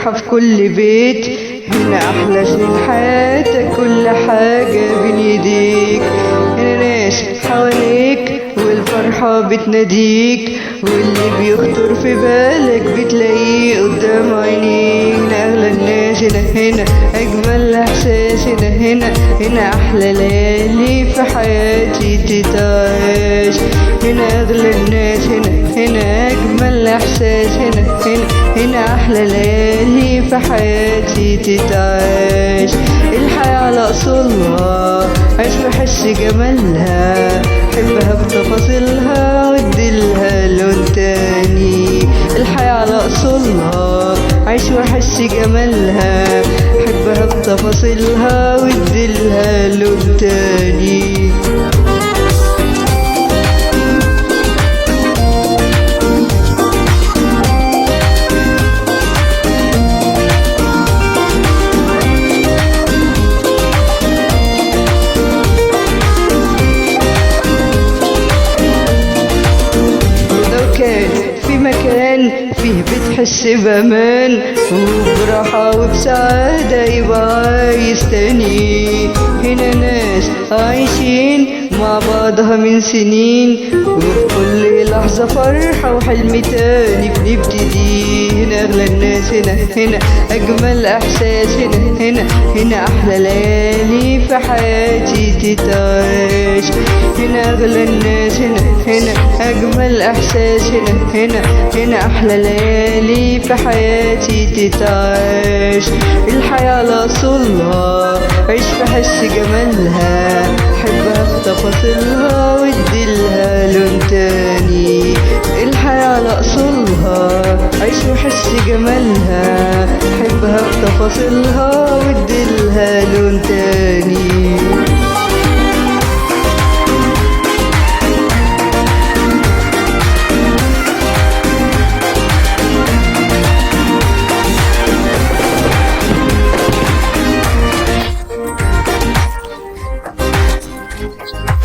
فرحة في كل بيت. هنا أحلى سنين حياتك، كل حاجة بين يديك. هنا ناس حواليك والفرحة بتناديك، واللي بيخطر في بالك بتلاقيه قدام عينيك. هنا أغلى الناس، هنا أجمل إحساس. هنا أحلى ليالي في حياتي تتعيش. هنا أغلى الناس، هنا أجمل إحساس. هنا أحلى ليالي في حياتي تتعيش. الحياة على أصولها عيش وحس جمالها، حبها بتفاصيلها واديلها لون تاني. الحياة على أصولها عيش وحس جمالها، حبها بتفاصيلها واديلها لون تاني. في مكان فيه بتحس بأمان وبراحة وبسعادة يبقى عايز تاني. هنا ناس عايشين مع بعضها من سنين، وفي كل لحظة فرحة وحلم تاني بنبتدي. هنا أغلى الناس، هنا أجمل إحساس. هنا أحلى ليالي في حياتي تتعيش. هنا أغلى الناس، هنا أجمل إحساس. هنا أحلى ليالي في حياتي تتعيش. الحياة على أصولها عيش بحس جمالها، حبها في تفاصيلها واديلها لون تاني. الحياة على أصولها عيش وحس جمالها، حبها في تفاصيلها واديلها لون تاني. Thank you.